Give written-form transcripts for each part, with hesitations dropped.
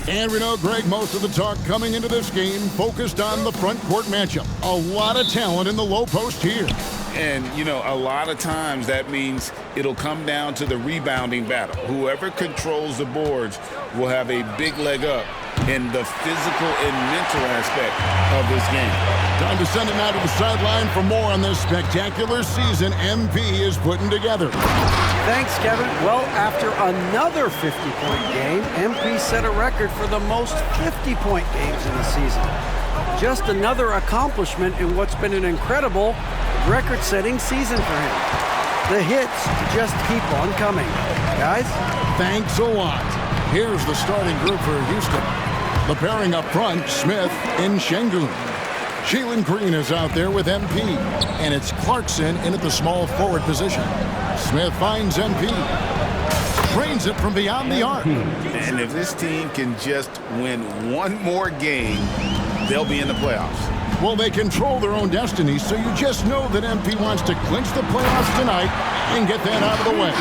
And we know, Greg, most of the talk coming into this game focused on the front court matchup. A lot of talent in the low post here. And, you know, a lot of times that means it'll come down to the rebounding battle. Whoever controls the boards will have a big leg up in the physical and mental aspect of this game. Time to send it now to the sideline for more on this spectacular season MP is putting together. Thanks, Kevin. Well, after another 50-point game, MP set a record for the most 50-point games in the season. Just another accomplishment in what's been an incredible record-setting season for him. The hits just keep on coming. Guys? Thanks a lot. Here's the starting group for Houston. The pairing up front, Smith and Şengün. Jalen Green is out there with MP, and it's Clarkson in at the small forward position. Smith finds MP, drains it from beyond the arc. And if this team can just win one more game, they'll be in the playoffs. Well, they control their own destiny, so you just know that MP wants to clinch the playoffs tonight and get that out of the way.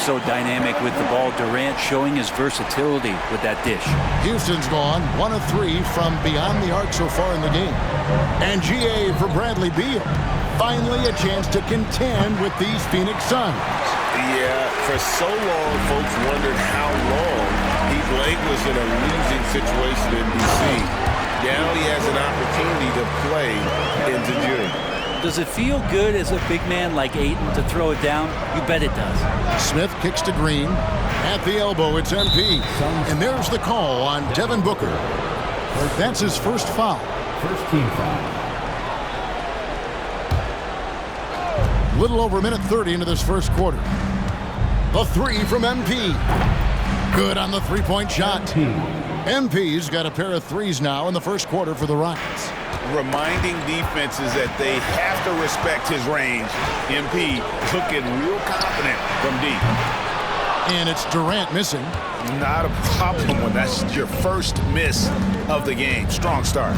So dynamic with the ball. Durant showing his versatility with that dish. Houston's gone 1 of 3 from beyond the arc so far in the game. And GA for Bradley Beal. Finally a chance to contend with these Phoenix Suns. Yeah, for so long, folks wondered how long he languished in a losing situation in D.C. Now he has an opportunity to play into June. Does it feel good as a big man like Ayton to throw it down? You bet it does. Smith kicks to Green. At the elbow, it's MP. And there's the call on Devin Booker. That's his first foul. First team foul. Little over a minute 30 into this first quarter. The three from MP. Good on the three-point shot. MP's got a pair of threes now in the first quarter for the Rockets. Reminding defenses that they have to respect his range. MP looking real confident from deep. And it's Durant missing. Not a problem when that's your first miss of the game. Strong start.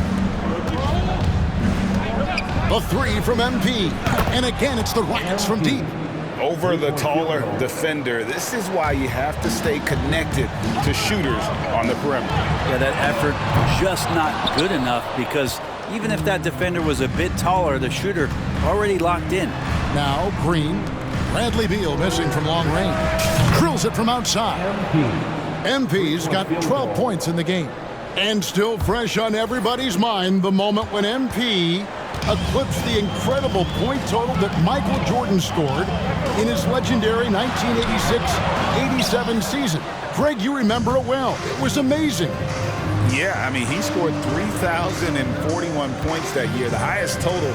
The three from MP. And again, it's the Rockets from deep. Over the taller defender. This is why you have to stay connected to shooters on the perimeter. Yeah, that effort just not good enough because even if that defender was a bit taller, the shooter already locked in. Now Green. Bradley Beal missing from long range. Drills it from outside. MP's got 12 points in the game. And still fresh on everybody's mind, the moment when MP eclipsed the incredible point total that Michael Jordan scored in his legendary 1986-87 season. Greg, you remember it well. It was amazing. Yeah, I mean, he scored 3,041 points that year, the highest total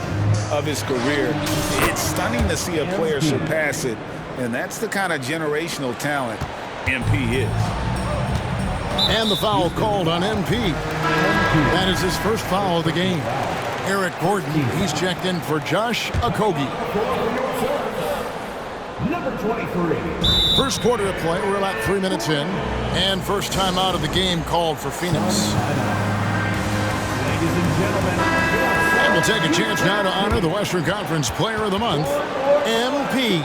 of his career. It's stunning to see a player surpass it, and that's the kind of generational talent MP is. And the foul called on MP. That is his first foul of the game. Eric Gordon, he's checked in for Josh Okogie. Number 23. First quarter of play, we're about 3 minutes in. And first time out of the game called for Phoenix. Ladies and gentlemen. And we'll take a chance now to honor the Western Conference Player of the Month, MP.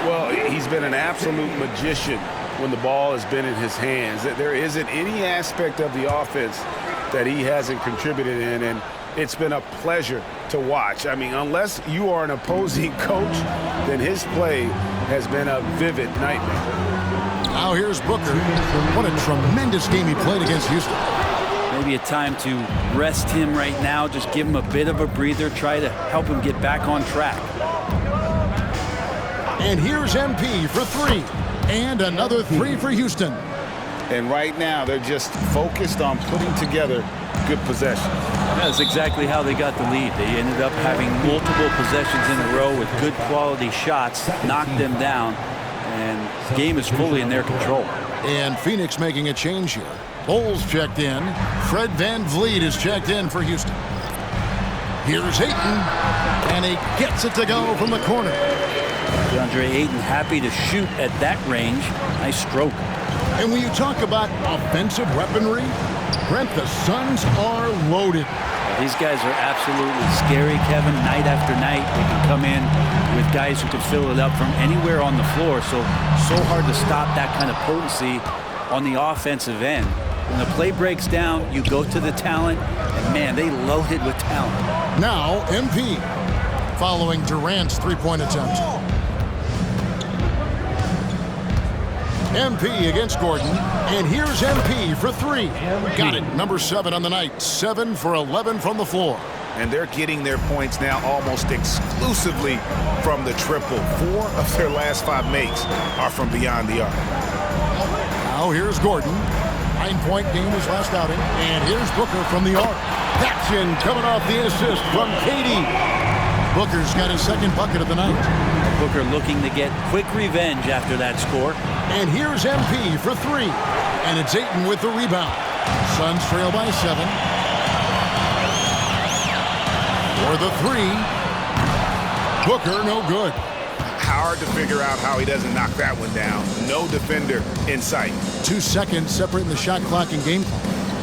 Well, he's been an absolute magician when the ball has been in his hands. There isn't any aspect of the offense that he hasn't contributed in, and it's been a pleasure to watch. I mean, unless you are an opposing coach, then his play has been a vivid nightmare. Now here's Booker. What a tremendous game he played against Houston. Maybe a time to rest him right now, just give him a bit of a breather, try to help him get back on track. And here's MP for three. And another three for Houston. And right now, they're just focused on putting together good possessions. That's exactly how they got the lead. They ended up having multiple possessions in a row with good quality shots, knocked them down, and the game is fully in their control. And Phoenix making a change here. Bowles checked in. Fred VanVleet is checked in for Houston. Here's Ayton, and he gets it to go from the corner. DeAndre Ayton happy to shoot at that range. Nice stroke. And when you talk about offensive weaponry, Brent, the Suns are loaded. These guys are absolutely scary, Kevin. Night after night, they can come in with guys who can fill it up from anywhere on the floor. So hard to stop that kind of potency on the offensive end. When the play breaks down, you go to the talent, and man, they loaded with talent. Now, MP, following Durant's three-point attempt. MP against Gordon, and here's MP for three. Got it, number 7 on the night, 7 for 11 from the floor. And they're getting their points now almost exclusively from the triple. 4 of their last 5 makes are from beyond the arc. Now here's Gordon. 9-point game his last outing. And here's Booker from the arc. That's in, coming off the assist from KD. Booker's got his second bucket of the night. Booker looking to get quick revenge after that score. And here's MP for 3. And it's Ayton with the rebound. Suns trail by 7. For the 3. Booker, no good. Hard to figure out how he doesn't knock that one down. No defender in sight. 2 seconds separating the shot clock and game clock.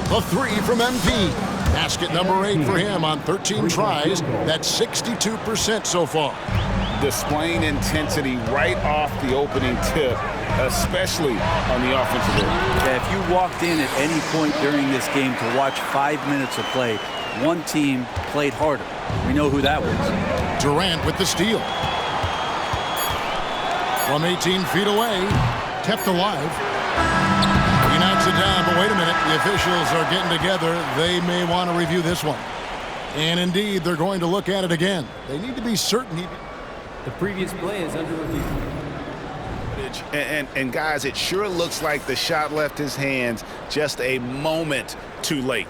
The 3 from MP. Basket number 8 for him on 13 tries. That's 62% so far. Displaying intensity right off the opening tip, especially on the offensive end. Yeah, if you walked in at any point during this game to watch 5 minutes of play, one team played harder. We know who that was. Durant with the steal. From 18 feet away, kept alive. He knocks it down, but wait a minute. The officials are getting together. They may want to review this one. And indeed, they're going to look at it again. They need to be certain he... The previous play is under review. And guys, it sure looks like the shot left his hands just a moment too late.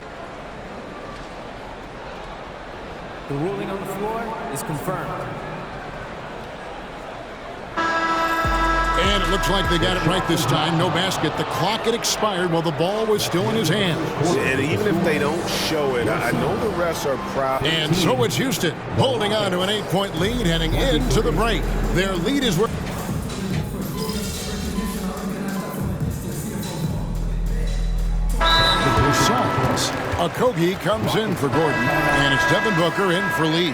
The ruling on the floor is confirmed. And it looks like they got it right this time. No basket. The clock had expired while the ball was still in his hand. And even if they don't show it, I know the refs are proud. And so it's Houston holding on to an 8-point lead heading into the break. Their lead is... Suns. Okogie comes in for Gordon, and it's Devin Booker in for Lee.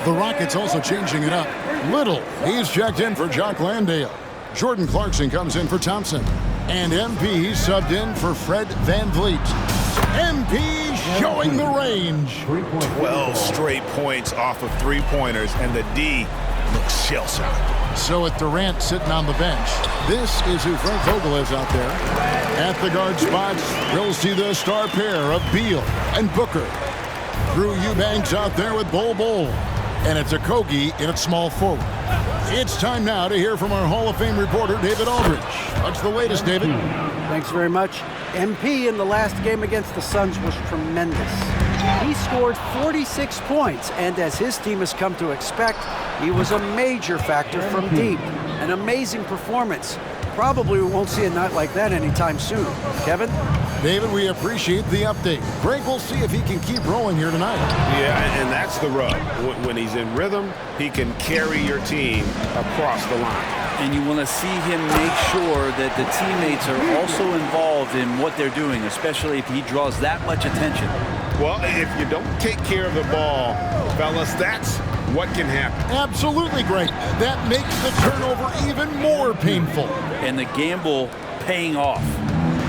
The Rockets also changing it up. Little, he's checked in for Jock Landale. Jordan Clarkson comes in for Thompson. And MP subbed in for Fred VanVleet. MP showing the range. 12 straight points off of three-pointers, and the D looks shell-shocked. So with Durant sitting on the bench, this is who Frank Vogel is out there. At the guard spots, you'll see the star pair of Beal and Booker. Drew Eubanks out there with Bol. And it's Okogie in at small forward. It's time now to hear from our Hall of Fame reporter, David Aldridge. What's the latest, David? Thanks very much. MP in the last game against the Suns was tremendous. He scored 46 points, and as his team has come to expect, he was a major factor from deep. An amazing performance. Probably we won't see a night like that anytime soon. Kevin? David, we appreciate the update. Greg will see if he can keep rolling here tonight. Yeah, and that's the rub. When he's in rhythm, he can carry your team across the line. And you want to see him make sure that the teammates are also involved in what they're doing, especially if he draws that much attention. Well, if you don't take care of the ball, fellas, that's what can happen. Absolutely, Greg. That makes the turnover even more painful. And the gamble paying off.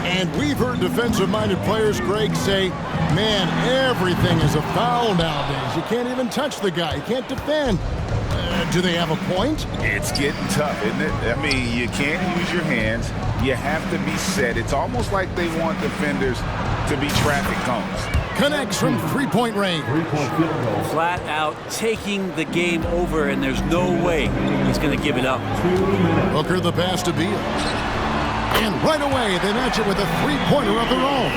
And we've heard defensive-minded players, Greg, say, man, everything is a foul nowadays. You can't even touch the guy. You can't defend. Do they have a point? It's getting tough, isn't it? I mean, you can't use your hands. You have to be set. It's almost like they want defenders to be traffic cones. Connects from three-point range. Flat out taking the game over, and there's no way he's going to give it up. Booker the pass to Beal. And right away, they match it with a three-pointer of their own.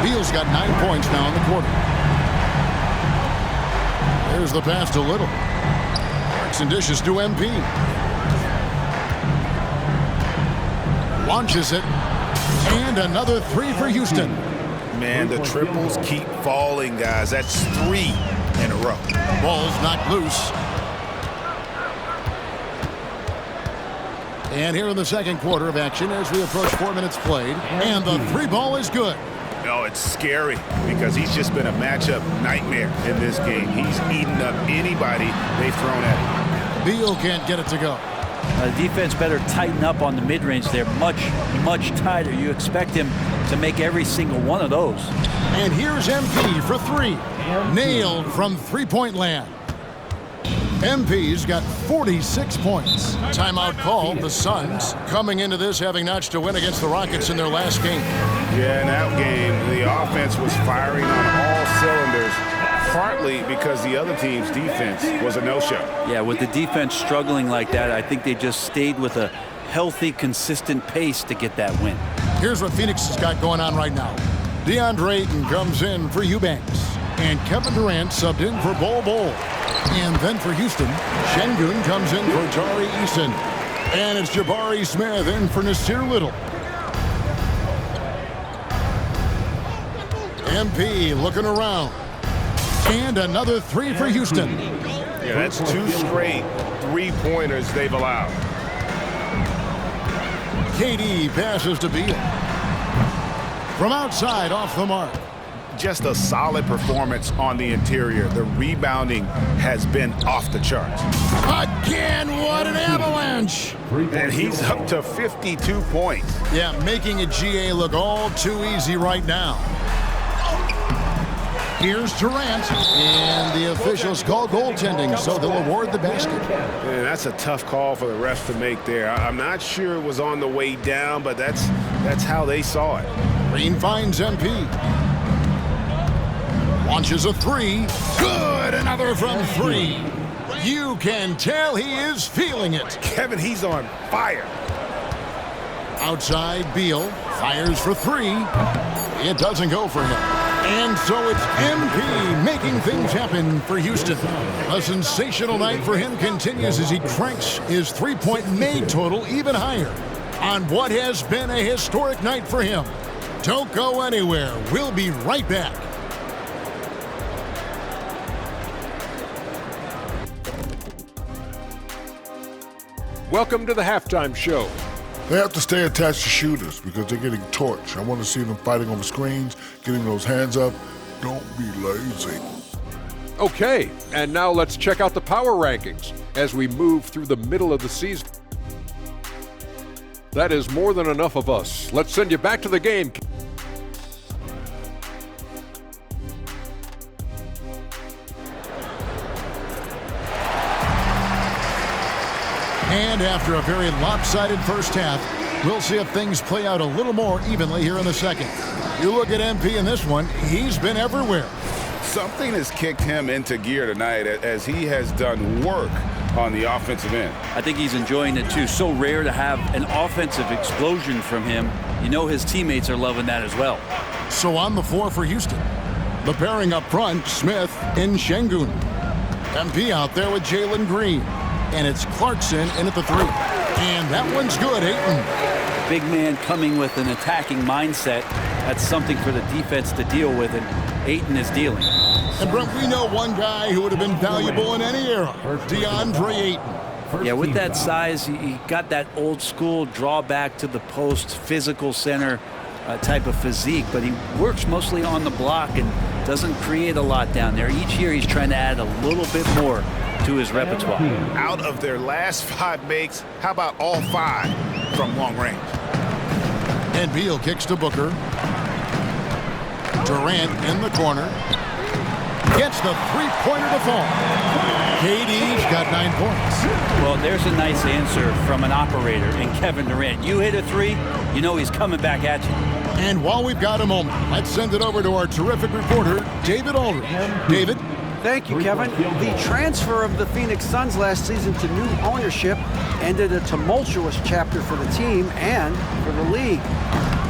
Beal's got 9 points now in the quarter. There's the pass to Little. Marks and dishes to MP. Launches it. And another three for Houston. Man, the triples keep falling, guys. That's 3 in a row. Ball's knocked loose. And here in the second quarter of action as we approach 4 minutes played. And the three ball is good. No, it's scary because he's just been a matchup nightmare in this game. He's eaten up anybody they've thrown at him. Beal can't get it to go. The defense better tighten up on the mid-range. They're much, much tighter. You expect him to make every single one of those. And here's MP for three. Nailed from three-point land. MP's got 46 points. Timeout called. The Suns coming into this having notched a win against the Rockets in their last game. Yeah, in that game, the offense was firing on all cylinders, partly because the other team's defense was a no-show. Yeah, with the defense struggling like that, I think they just stayed with a healthy, consistent pace to get that win. Here's what Phoenix has got going on right now. DeAndre Ayton comes in for Eubanks. And Kevin Durant subbed in for Bol. And then for Houston, Şengün comes in for Tari Eason. And it's Jabari Smith in for Nasir Little. MP looking around. And another three for Houston. Yeah, that's 2 straight three-pointers they've allowed. KD passes to Beal. From outside, off the mark. Just a solid performance on the interior. The rebounding has been off the charts. Again, what an avalanche! And he's up to 52 points. Yeah, making a GA look all too easy right now. Here's Durant, and the officials call goaltending, so they'll award the basket. Man, that's a tough call for the refs to make there. I'm not sure it was on the way down, but that's how they saw it. Green finds MP. Launches a three. Good, another from three. You can tell he is feeling it. Kevin, he's on fire. Outside, Beal fires for three. It doesn't go for him. And so it's MP making things happen for Houston. A sensational night for him continues as he cranks his three-point made total even higher on what has been a historic night for him. Don't go anywhere. We'll be right back. Welcome to the halftime show. They have to stay attached to shooters because they're getting torched. I want to see them fighting over screens, getting those hands up. Don't be lazy. Okay, and now let's check out the power rankings as we move through the middle of the season. That is more than enough of us. Let's send you back to the game. And after a very lopsided first half, we'll see if things play out a little more evenly here in the second. You look at MP in this one, he's been everywhere. Something has kicked him into gear tonight as he has done work on the offensive end. I think he's enjoying it too. So rare to have an offensive explosion from him. You know his teammates are loving that as well. So on the floor for Houston. The pairing up front, Smith and Şengün. MP out there with Jalen Green. And it's Clarkson in at the three. And that one's good, Ayton. Big man coming with an attacking mindset. That's something for the defense to deal with, and Ayton is dealing. And Brent, we know one guy who would have been valuable in any era, DeAndre Ayton. Yeah, with that size, he got that old school drawback to the post, physical center type of physique, but he works mostly on the block and doesn't create a lot down there. Each year he's trying to add a little bit more to his repertoire. Out of their last 5 makes, how about all 5 from long range? And Beal kicks to Booker. Durant in the corner. Gets the three-pointer to fall. KD's got 9 points. Well, there's a nice answer from an operator in Kevin Durant. You hit a three, you know he's coming back at you. And while we've got a moment, let's send it over to our terrific reporter, David Aldridge. David? Thank you, Kevin. The transfer of the Phoenix Suns last season to new ownership ended a tumultuous chapter for the team and for the league.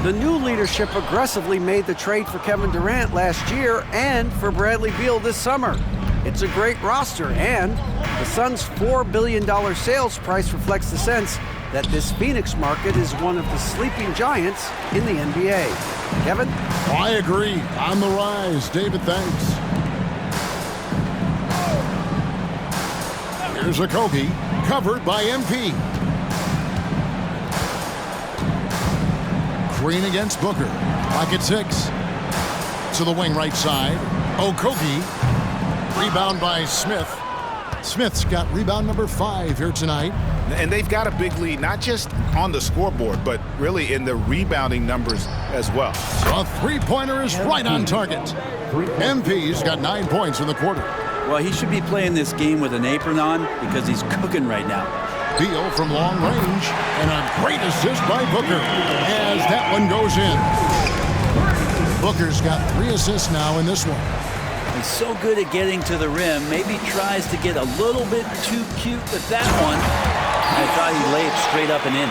The new leadership aggressively made the trade for Kevin Durant last year and for Bradley Beal this summer. It's a great roster, and the Suns' $4 billion sales price reflects the sense that this Phoenix market is one of the sleeping giants in the NBA. Kevin? I agree. On the rise. David, thanks. Here's a Kobe, covered by MP. Green against Booker. Pocket 6. To the wing right side. Okogie. Rebound by Smith. Smith's got rebound number 5 here tonight. And they've got a big lead, not just on the scoreboard, but really in the rebounding numbers as well. A three-pointer is right on target. MP's got 9 points in the quarter. Well, he should be playing this game with an apron on because he's cooking right now. Beal from long range, and a great assist by Booker as that one goes in. Booker's got 3 assists now in this one. He's so good at getting to the rim. Maybe tries to get a little bit too cute with that one. I thought he laid it straight up and in.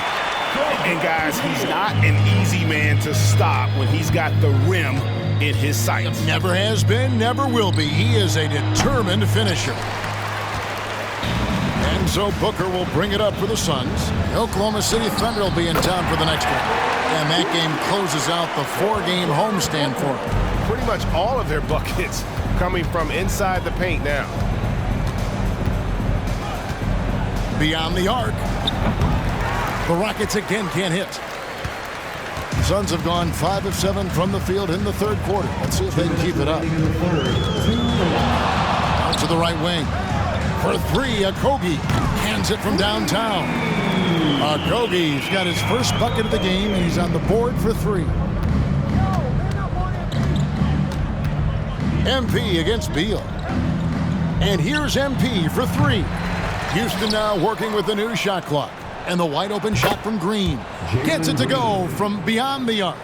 And guys, he's not an easy man to stop when he's got the rim in his sights. Never has been, never will be. He is a determined finisher. And so Booker will bring it up for the Suns. The Oklahoma City Thunder will be in town for the next one. And that game closes out the 4-game homestand for them. Pretty much all of their buckets coming from inside the paint now. Beyond the arc. The Rockets again can't hit. The Suns have gone 5 of 7 from the field in the third quarter. Let's see if they can keep it up. Out to the right wing. For 3, Okogie hands it from downtown. Okogie's got his first bucket of the game, and he's on the board for 3. MP against Beal. And here's MP for 3. Houston now working with the new shot clock. And the wide open shot from Green. Gets it to go from beyond the arc.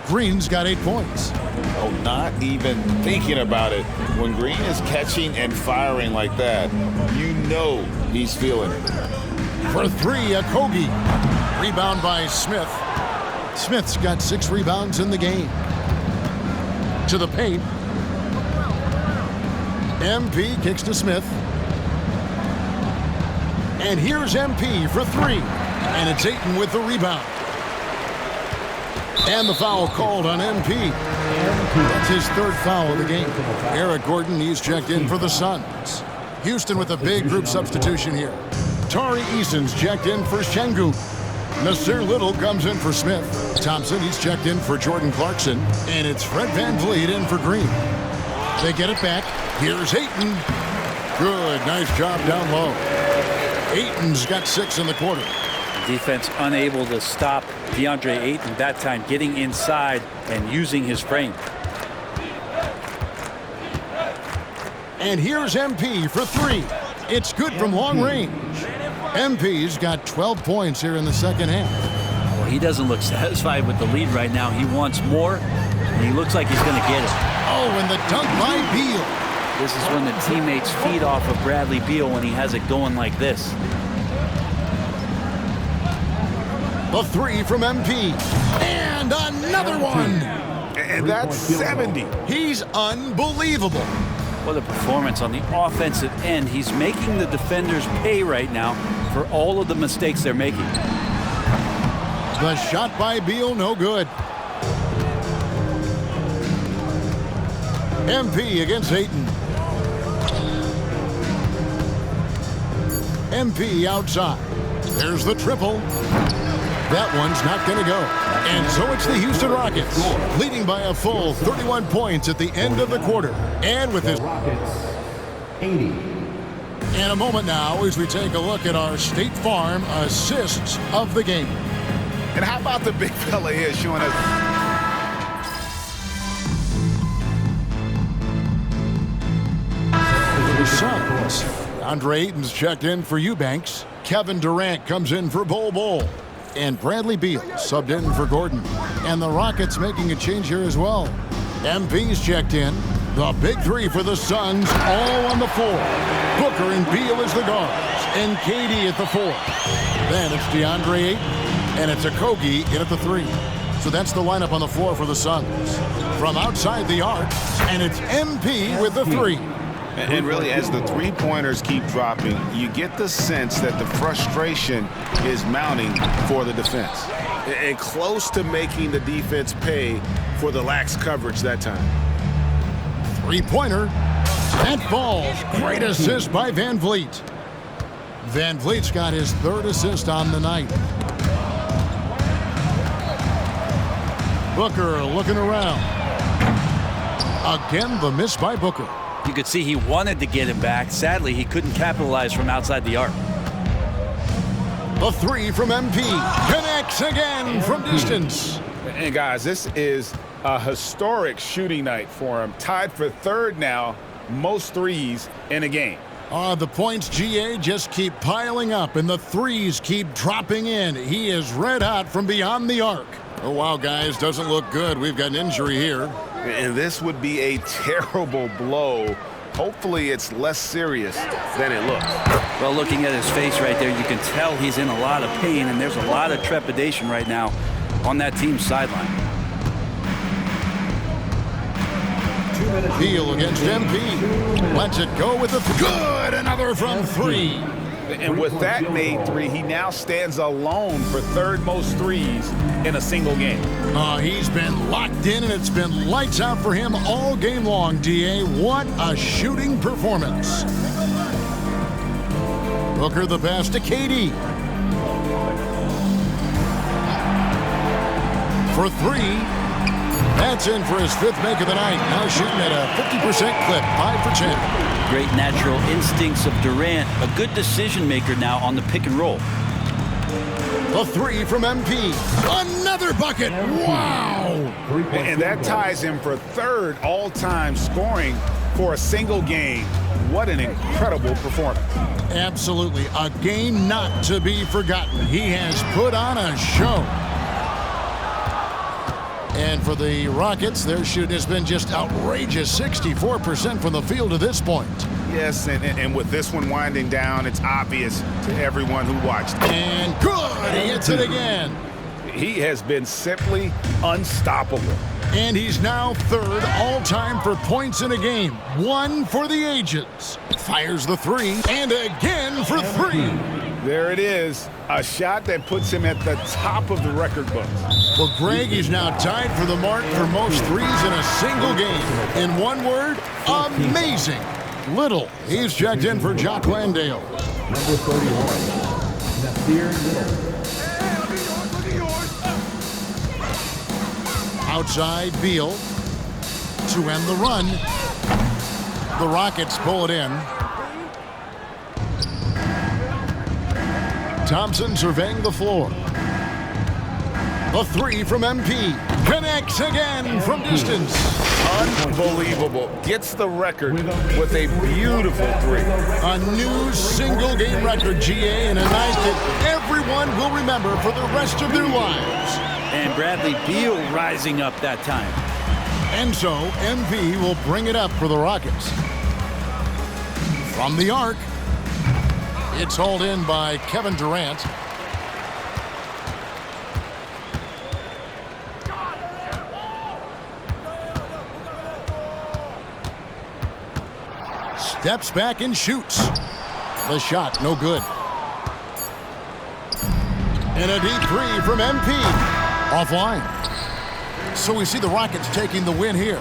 Green's got 8 points. Oh, not even thinking about it. When Green is catching and firing like that, you know he's feeling it. For 3, Okogie. Rebound by Smith. Smith's got 6 rebounds in the game. To the paint. MP kicks to Smith. And here's MP for 3. And it's Ayton with the rebound. And the foul called on MP. That's his 3rd foul of the game. Eric Gordon, he's checked in for the Suns. Houston with a big group substitution here. Tari Eason's checked in for Şengün. Nasir Little comes in for Smith. Thompson, he's checked in for Jordan Clarkson. And it's Fred VanVleet in for Green. They get it back. Here's Ayton. Good, nice job down low. Ayton's got 6 in the quarter. Defense unable to stop DeAndre Ayton that time, getting inside and using his frame. And here's MP for 3. It's good from long range. MP's got 12 points here in the second half. Well, he doesn't look satisfied with the lead right now. He wants more, and he looks like he's going to get it. Oh, and the dunk by Beal. This is when the teammates feed off of Bradley Beal when he has it going like this. The 3 from MP. And another one. And that's 70. He's unbelievable. What a performance on the offensive end. He's making the defenders pay right now for all of the mistakes they're making. The shot by Beal, no good. MP against Ayton. MP outside. There's the triple. That one's not going to go. And so it's the Houston Rockets, leading by a full 31 points at the end of the quarter. And with this... Rockets, 80. In a moment now, as we take a look at our State Farm assists of the game. And how about the big fella here showing us... The Suns. Andre Ayton's checked in for Eubanks. Kevin Durant comes in for Bol. And Bradley Beal subbed in for Gordon. And the Rockets making a change here as well. MP's checked in. The big 3 for the Suns, all on the floor. Booker and Beal as the guards. And KD at the 4. Then it's DeAndre Ayton. And it's Okogie in at the 3. So that's the lineup on the floor for the Suns. From outside the arc, and it's MP with the 3. And really, as the three-pointers keep dropping, you get the sense that the frustration is mounting for the defense. And close to making the defense pay for the lax coverage that time. 3-pointer. That falls. Great assist by VanVleet. VanVleet's got his 3rd assist on the night. Booker looking around. Again, the miss by Booker. You could see he wanted to get him back. Sadly, he couldn't capitalize from outside the arc. The three from MP connects again from distance. And guys, this is a historic shooting night for him. Tied for third now, most threes in a game. The points, GA, just keep piling up, and the threes keep dropping in. He is red hot from beyond the arc. Oh, wow, guys, doesn't look good. We've got an injury here. And this would be a terrible blow. Hopefully it's less serious than it looks. Well, looking at his face right there, you can tell he's in a lot of pain, and there's a lot of trepidation right now on that team's sideline. Beal against MP. Lets it go with the good. Another from three. And with that made three, he now stands alone for third most threes in a single game. He's been locked in, and it's been lights out for him all game long, DA. What a shooting performance. Booker the pass to KD. For three. That's in for his fifth make of the night. Now shooting at a 50% clip, 5 for 10. Great natural instincts of Durant. A good decision maker now on the pick and roll. The three from MP. Another bucket. Wow. And that ties him for third all-time scoring for a single game. What an incredible performance. Absolutely. A game not to be forgotten. He has put on a show. And for the Rockets, their shoot has been just outrageous, 64% from the field to this point. Yes, and with this one winding down, it's obvious to everyone who watched. And good, he hits it again. He has been simply unstoppable. And he's now third all-time for points in a game. One for the ages. Fires the three, and again for three. There it is, a shot that puts him at the top of the record books. Well, Greg, he's now tied for the mark for most threes in a single game. In one word, amazing. Little, he's checked in for Jock Landale. Number 31, Nasir Little. Outside, Beal to end the run. The Rockets pull it in. Thompson surveying the floor. A three from MP. Connects again from distance. Unbelievable. Gets the record with a beautiful three. A new single-game record, GA, and a night that everyone will remember for the rest of their lives. And Bradley Beal rising up that time. And so, MP will bring it up for the Rockets. From the arc, it's hauled in by Kevin Durant. Steps back and shoots. The shot, no good. And a deep three from MP. Offline. So we see the Rockets taking the win here.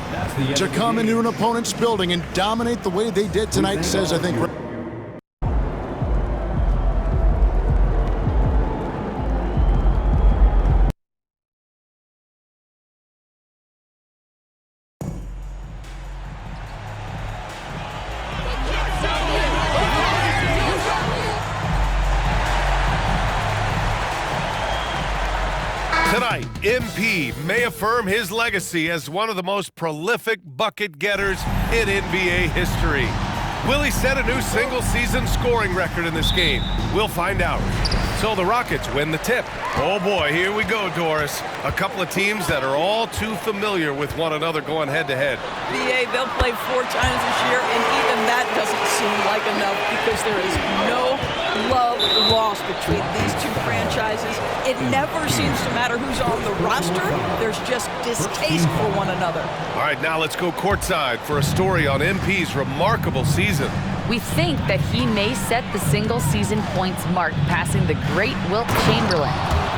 To come into an opponent's building and dominate the way they did tonight says, I think... Tonight, MP may affirm his legacy as one of the most prolific bucket getters in NBA history. Will he set a new single-season scoring record in this game? We'll find out. So the Rockets win the tip. Oh boy, here we go, Doris. A couple of teams that are all too familiar with one another going head-to-head. BA, they'll play 4 times this year, and even that doesn't seem like enough because there is no love lost between these two franchises. It never seems to matter who's on the roster. There's just distaste for one another. All right, now let's go courtside for a story on MP's remarkable season. We think that he may set the single-season points mark, passing the great Wilt Chamberlain.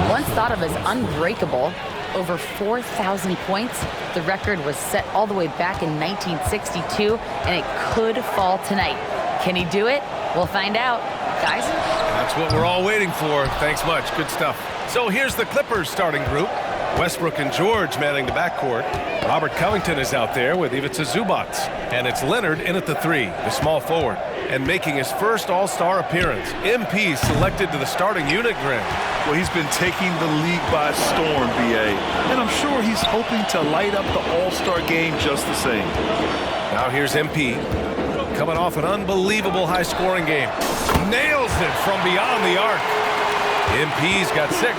Once thought of as unbreakable, over 4,000 points. The record was set all the way back in 1962, and it could fall tonight. Can he do it? We'll find out. Guys? That's what we're all waiting for. Thanks much. Good stuff. So here's the Clippers starting group. Westbrook and George manning the backcourt. Robert Covington is out there with Ivica Zubac. And it's Leonard in at the 3, the small forward. and making his first All-Star appearance. MP selected to the starting unit, Grant. Well, he's been taking the league by storm, B.A. And I'm sure he's hoping to light up the All-Star game just the same. Now here's MP, coming off an unbelievable high-scoring game. Nails it from beyond the arc. MP's got 6.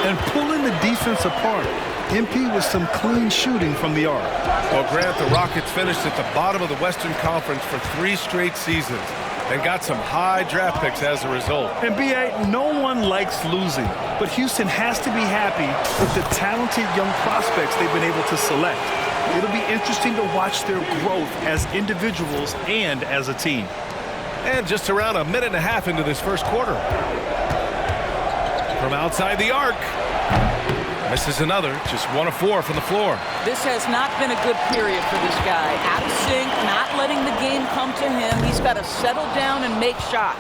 And pulling the defense apart. MP with some clean shooting from the arc. Well, Grant, the Rockets finished at the bottom of the Western Conference for 3 straight seasons and got some high draft picks as a result. And B.A., no one likes losing, but Houston has to be happy with the talented young prospects they've been able to select. It'll be interesting to watch their growth as individuals and as a team. And just around a minute and a half into this first quarter. From outside the arc. Misses another, just 1 of 4 from the floor. This has not been a good period for this guy. Out of sync, not letting the game come to him. He's got to settle down and make shots.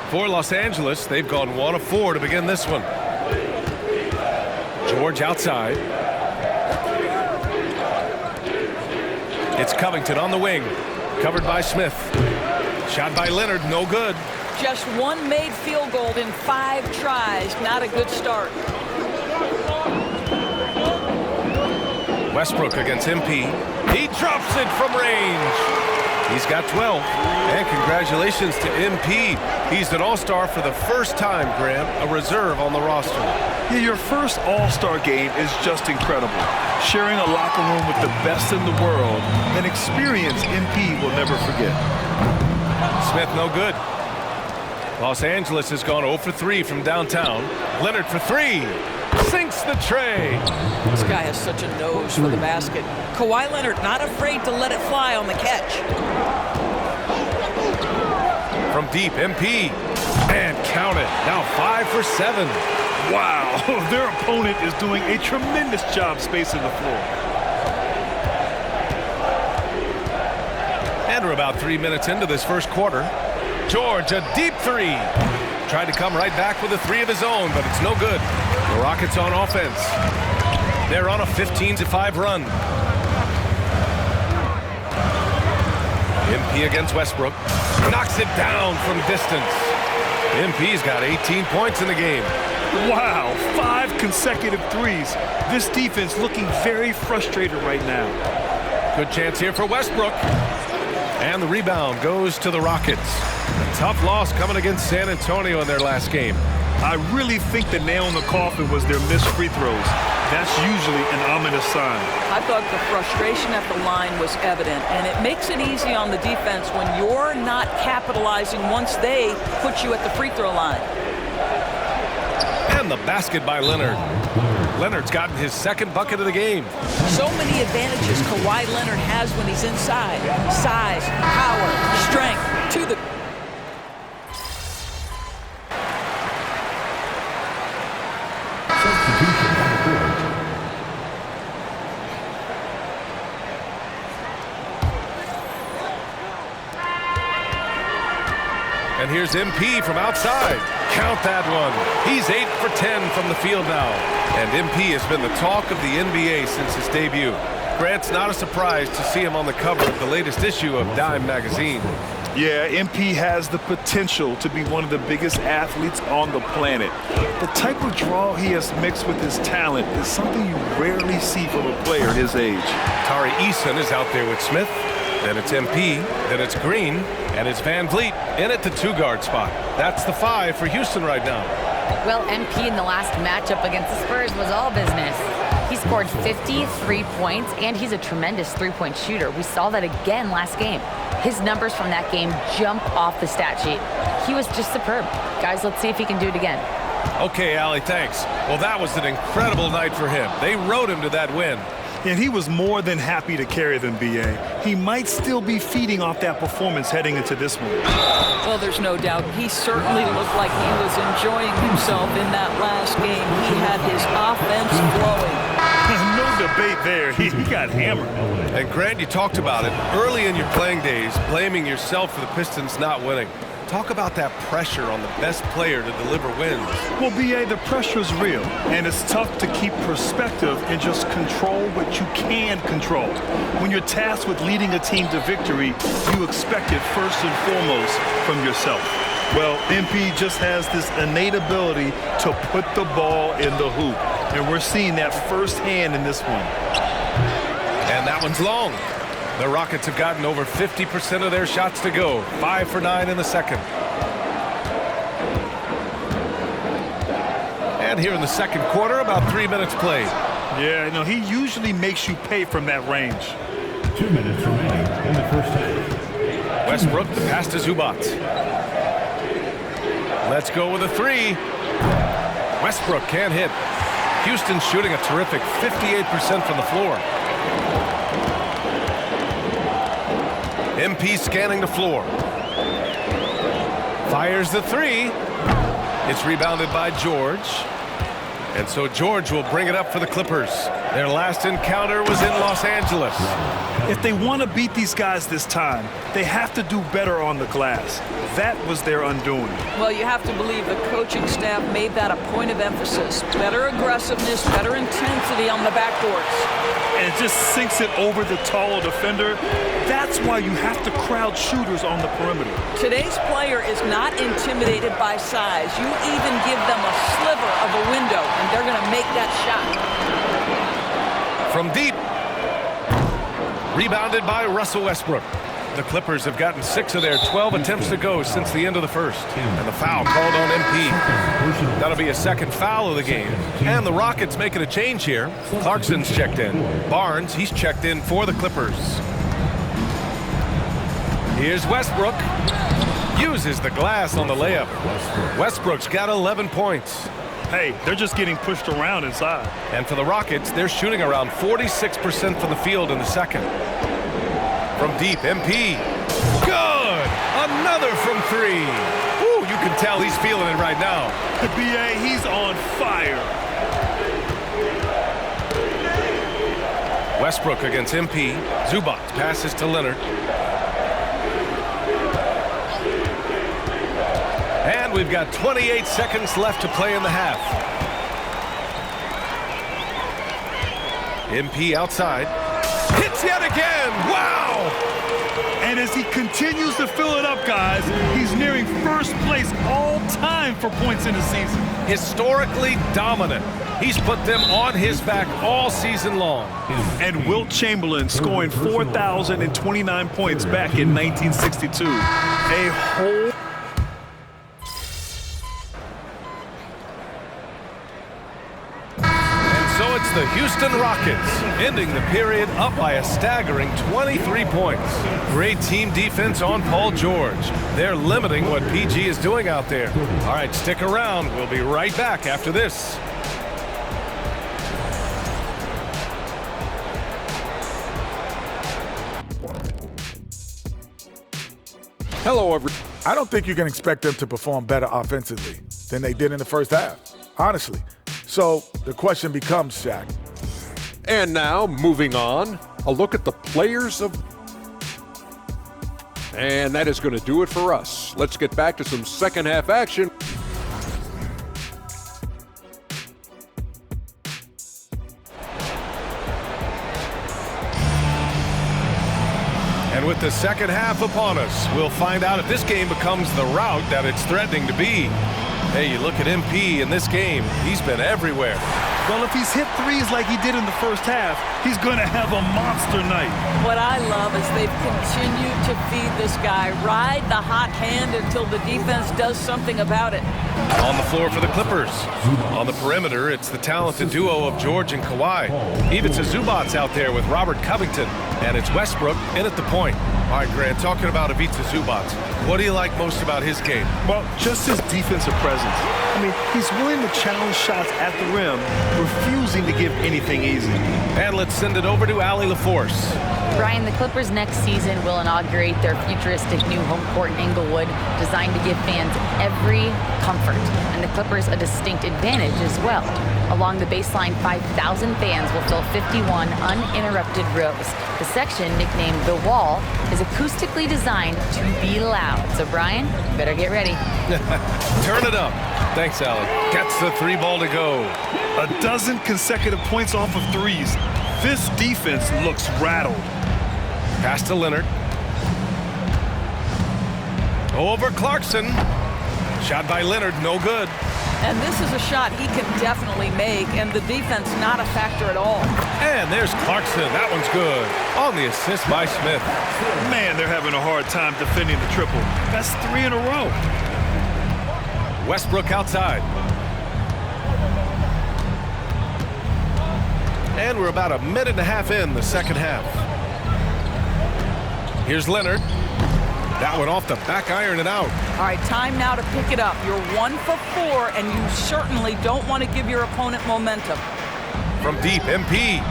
For Los Angeles, they've gone 1 of 4 to begin this one. George outside. It's Covington on the wing. Covered by Smith. Shot by Leonard, no good. Just 1 made field goal in 5 tries. Not a good start. Westbrook against MP. He drops it from range. He's got 12. And congratulations to MP. He's an All-Star for the first time, Graham, a reserve on the roster. Yeah, your first All-Star game is just incredible. Sharing a locker room with the best in the world, an experience MP will never forget. Smith no good. Los Angeles has gone 0 for 3 from downtown. Leonard for 3. Sinks the tray. This guy has such a nose for the basket. Kawhi Leonard not afraid to let it fly on the catch. From deep, MP. And count it. Now 5 for 7. Wow, their opponent is doing a tremendous job spacing the floor. And we're about 3 minutes into this first quarter. George, a deep 3. Tried to come right back with a 3 of his own, but it's no good. The Rockets on offense. They're on a 15-5 run. MP against Westbrook. Knocks it down from distance. MP's got 18 points in the game. Wow, 5 consecutive threes. This defense looking very frustrated right now. Good chance here for Westbrook. And the rebound goes to the Rockets. A tough loss coming against San Antonio in their last game. I really think the nail in the coffin was their missed free throws. That's usually an ominous sign. I thought the frustration at the line was evident, and it makes it easy on the defense when you're not capitalizing once they put you at the free throw line. And the basket by Leonard. Leonard's gotten his 2nd bucket of the game. So many advantages Kawhi Leonard has when he's inside. Size, power, strength, to the... And here's MP from outside. Count that one. He's 8 for 10 from the field now. And MP has been the talk of the NBA since his debut. Grant's not a surprise to see him on the cover of the latest issue of Dime magazine. Yeah, MP has the potential to be one of the biggest athletes on the planet. The type of draw he has mixed with his talent is something you rarely see from a player his age. Tari Eason is out there with Smith. Then it's MP, then it's Green, and it's Van Vliet in at the 2-guard spot. That's the 5 for Houston right now. Well, MP in the last matchup against the Spurs was all business. He scored 53 points, and he's a tremendous 3-point shooter. We saw that again last game. His numbers from that game jump off the stat sheet. He was just superb. Guys, let's see if he can do it again. Okay, Allie, thanks. Well, that was an incredible night for him. They rode him to that win. And he was more than happy to carry them, B.A. He might still be feeding off that performance heading into this one. Well, there's no doubt. He certainly looked like he was enjoying himself in that last game. He had his offense flowing. No debate there. He got hammered. And Grant, you talked about it early in your playing days, blaming yourself for the Pistons not winning. Talk about that pressure on the best player to deliver wins. Well, B.A., the pressure is real, and it's tough to keep perspective and just control what you can control. When you're tasked with leading a team to victory, you expect it first and foremost from yourself. Well, MP just has this innate ability to put the ball in the hoop, and we're seeing that firsthand in this one. And that one's long. The Rockets have gotten over 50% of their shots to go. 5 for 9 in the second. And here in the second quarter, about 3 minutes played. Yeah, no, he usually makes you pay from that range. 2 minutes remaining in the first half. Westbrook, the pass to Zubac. Let's go with a three. Westbrook can't hit. Houston shooting a terrific 58% from the floor. MP scanning the floor. Fires the three. It's rebounded by George. And so George will bring it up for the Clippers. Their last encounter was in Los Angeles. If they want to beat these guys this time, they have to do better on the glass. That was their undoing. Well, you have to believe the coaching staff made that a point of emphasis. Better aggressiveness, better intensity on the backboards. And it just sinks it over the taller defender. That's why you have to crowd shooters on the perimeter. Today's player is not intimidated by size. You even give them a sliver of a window, and they're going to make that shot. From deep. Rebounded by Russell Westbrook. The Clippers have gotten 6 of their 12 attempts to go since the end of the first. And the foul called on MP. That'll be a second foul of the game. And the Rockets making a change here. Clarkson's checked in. Barnes, he's checked in for the Clippers. Here's Westbrook. Uses the glass on the layup. Westbrook's got 11 points. Hey, they're just getting pushed around inside. And for the Rockets, they're shooting around 46% from the field in the second. From deep, MP. Good! Another from 3. Ooh, you can tell he's feeling it right now. The BA, he's on fire. Westbrook against MP. Zubac passes to Leonard. And we've got 28 seconds left to play in the half. MP outside. Hits yet again! Wow! And as he continues to fill it up, guys, he's nearing first place all time for points in the season. Historically dominant. He's put them on his back all season long. And Wilt Chamberlain scoring 4,029 points back in 1962. A whole... It's the Houston Rockets ending the period up by a staggering 23 points. Great team defense on Paul George. They're limiting what PG is doing out there. All right, stick around. We'll be right back after this. Hello, everyone. I don't think you can expect them to perform better offensively than they did in the first half, honestly. So the question becomes, Shaq. And now, moving on, a look at the players of... And that is going to do it for us. Let's get back to some second half action. And with the second half upon us, we'll find out if this game becomes the route that it's threatening to be. Hey, you look at MP in this game, he's been everywhere. Well, if he's hit threes like he did in the first half, he's going to have a monster night. What I love is they've continued to feed this guy. Ride the hot hand until the defense does something about it. On the floor for the Clippers. On the perimeter, it's the talented duo of George and Kawhi. Even Zubac out there with Robert Covington. And it's Westbrook in at the point. All right, Grant, talking about Ivica Zubac, what do you like most about his game? Well, just his defensive presence. I mean, he's willing to challenge shots at the rim, refusing to give anything easy. And let's send it over to Allie LaForce. Brian, the Clippers next season will inaugurate their futuristic new home court in Inglewood, designed to give fans every comfort, and the Clippers a distinct advantage as well. Along the baseline, 5,000 fans will fill 51 uninterrupted rows. The section, nicknamed The Wall, is acoustically designed to be loud. So, Brian, you better get ready. Turn it up. Thanks, Alec. Gets the 3 ball to go. A dozen consecutive points off of threes. This defense looks rattled. Pass to Leonard. Over Clarkson. Shot by Leonard, no good. And this is a shot he can definitely make, and the defense not a factor at all. And there's Clarkson. That one's good. On the assist by Smith. Man, they're having a hard time defending the triple. That's 3 in a row. Westbrook outside. And we're about a minute and a half in the second half. Here's Leonard. That one off the back iron and out. All right, time now to pick it up. You're 1 for 4, and you certainly don't want to give your opponent momentum. From deep, MP.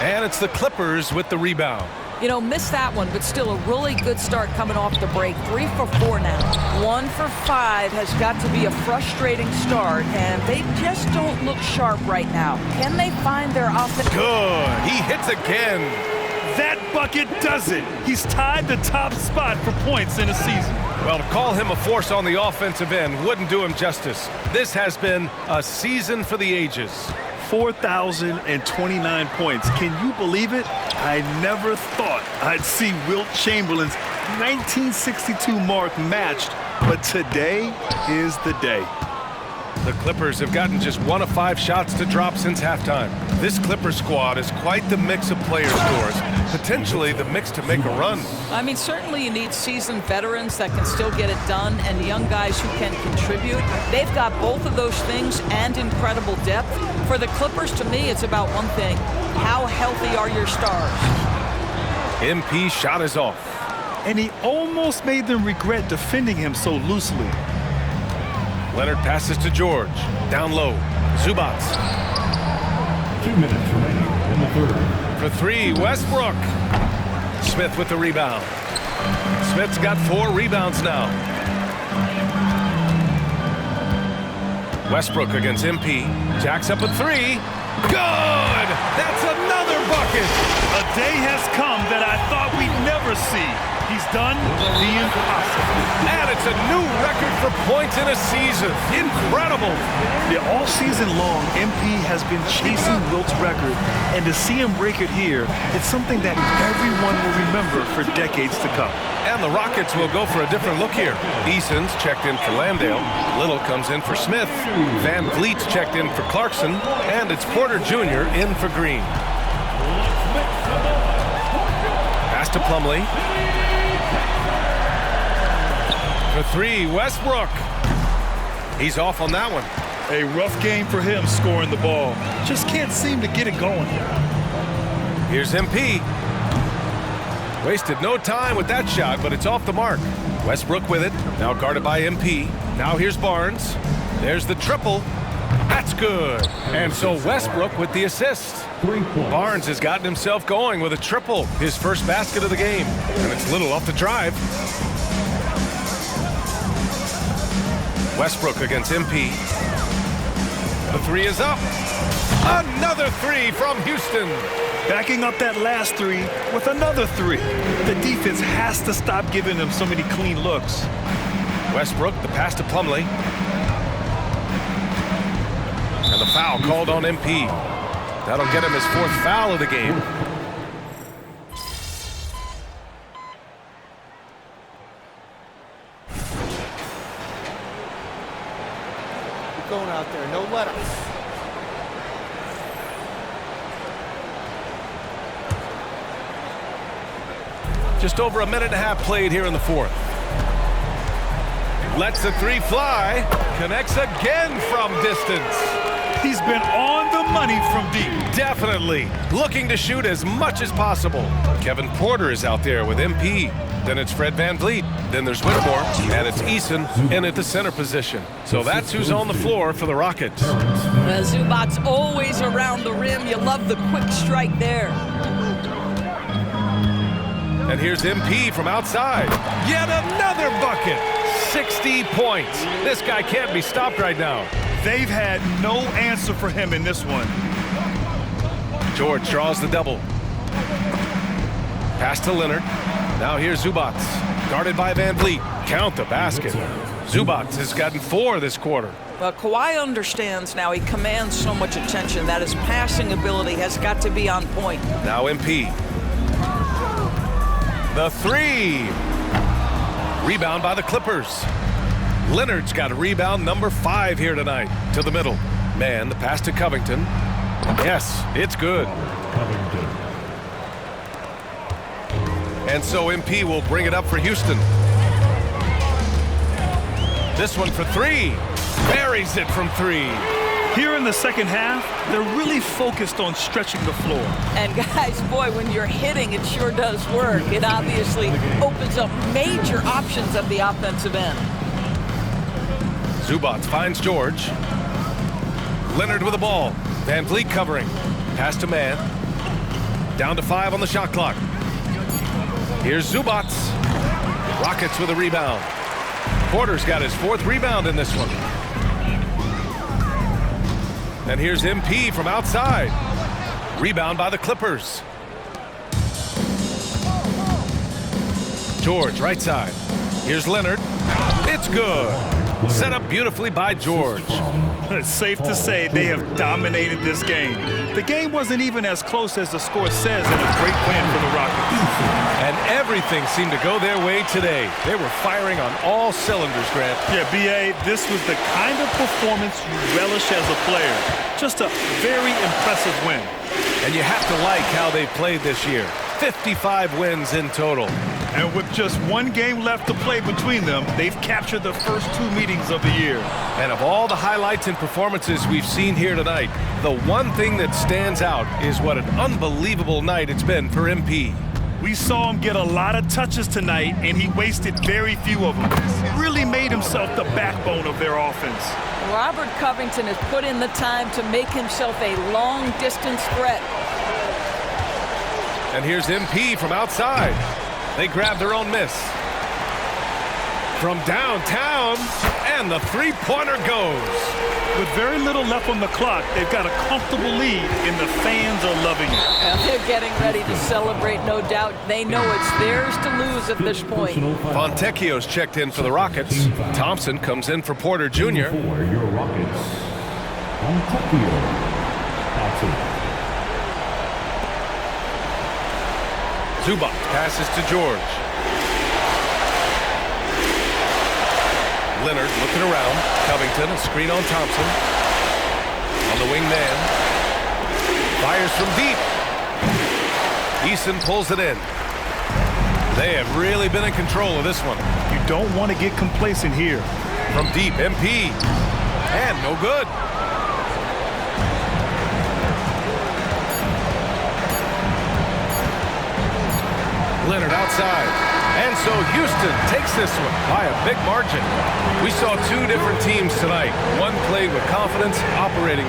And it's the Clippers with the rebound. You know, missed that one, but still a really good start coming off the break. 3 for 4 now. 1 for 5 has got to be a frustrating start, and they just don't look sharp right now. Can they find their offense? Good. He hits again. That bucket does it. He's tied the top spot for points in a season. Well, to call him a force on the offensive end wouldn't do him justice. This has been a season for the ages. 4,029 points. Can you believe it? I never thought I'd see Wilt Chamberlain's 1962 mark matched, but today is the day. The Clippers have gotten just 1 of 5 shots to drop since halftime. This Clippers squad is quite the mix of player scores, potentially the mix to make a run. I mean, certainly you need seasoned veterans that can still get it done and young guys who can contribute. They've got both of those things and incredible depth. For the Clippers, to me, it's about one thing. How healthy are your stars? MP shot is off. And he almost made them regret defending him so loosely. Leonard passes to George. Down low. Zubats. 2 minutes remaining in the third. For 3, Westbrook. Smith with the rebound. Smith's got 4 rebounds now. Westbrook against MP. Jacks up a 3. Good! That's another bucket! A day has come that I thought we'd never see. He's done the impossible. And it's a new record for points in a season. Incredible! Yeah, all season long, MP has been chasing Wilt's record, and to see him break it here, it's something that everyone will remember for decades to come. And the Rockets will go for a different look here. Eason's checked in for Landale. Little comes in for Smith. Van Vliet's checked in for Clarkson. And it's Porter Jr. in for Green. Pass to Plumlee. For 3, Westbrook. He's off on that one. A rough game for him scoring the ball. Just can't seem to get it going. Here's MP. Wasted no time with that shot, but it's off the mark. Westbrook with it. Now guarded by MP. Now here's Barnes. There's the triple. That's good. And so Westbrook with the assist. Barnes has gotten himself going with a triple. His first basket of the game. And it's Little off the drive. Westbrook against MP. The 3 is up. Another 3 from Houston. Backing up that last 3 with another 3. The defense has to stop giving them so many clean looks. Westbrook, the pass to Plumlee. And the foul called on MP. That'll get him his 4th foul of the game. Keep going out there, no let up. Just over a minute and a half played here in the 4th. Lets the 3 fly. Connects again from distance. He's been on the money from deep. Definitely. Looking to shoot as much as possible. Kevin Porter is out there with MP. Then it's Fred Van Vliet. Then there's Whitmore. And it's Eason in at the center position. So that's who's on the floor for the Rockets. Zubats always around the rim. You love the quick strike there. And here's MP from outside. Yet another bucket. 60 points. This guy can't be stopped right now. They've had no answer for him in this one. George draws the double. Pass to Leonard. Now here's Zubac. Guarded by Van Vliet. Count the basket. Zubac has gotten 4 this quarter. Well, Kawhi understands now. He commands so much attention that his passing ability has got to be on point. Now MP. The 3. Rebound by the Clippers. Leonard's got a rebound number 5 here tonight. To the middle. Man, the pass to Covington. Yes, it's good. And so MP will bring it up for Houston. This one for 3. Buries it from 3. Here in the second half, they're really focused on stretching the floor. And guys, boy, when you're hitting, it sure does work. It obviously opens up major options at the offensive end. Zubac finds George. Leonard with the ball. Van Vliet covering. Pass to Man. Down to 5 on the shot clock. Here's Zubac. Rockets with a rebound. Porter's got his 4th rebound in this one. And here's MP from outside. Rebound by the Clippers. George, right side. Here's Leonard. It's good. Set up beautifully by George. It's safe to say they have dominated this game. The game wasn't even as close as the score says, and a great win for the Rockets. And everything seemed to go their way today. They were firing on all cylinders, Grant. Yeah, B.A., this was the kind of performance you relish as a player. Just a very impressive win. And you have to like how they played this year. 55 wins in total. And with just 1 game left to play between them, they've captured the first 2 meetings of the year. And of all the highlights and performances we've seen here tonight, the one thing that stands out is what an unbelievable night it's been for MP. We saw him get a lot of touches tonight, and he wasted very few of them. Really made himself the backbone of their offense. Robert Covington has put in the time to make himself a long-distance threat. And here's MP from outside. They grab their own miss. From downtown, and the 3-pointer goes. With very little left on the clock, they've got a comfortable lead, and the fans are loving it. Well, they're getting ready to celebrate, no doubt. They know it's theirs to lose at this point. Fontecchio's checked in for the Rockets. Thompson comes in for Porter Jr. For your Rockets, Fontecchio. Zubac passes to George. Leonard looking around. Covington, a screen on Thompson. On the wing man. Fires from deep. Eason pulls it in. They have really been in control of this one. You don't want to get complacent here. From deep, MP. And no good. Leonard outside. And so Houston takes this one by a big margin. We saw 2 different teams tonight. One played with confidence, operating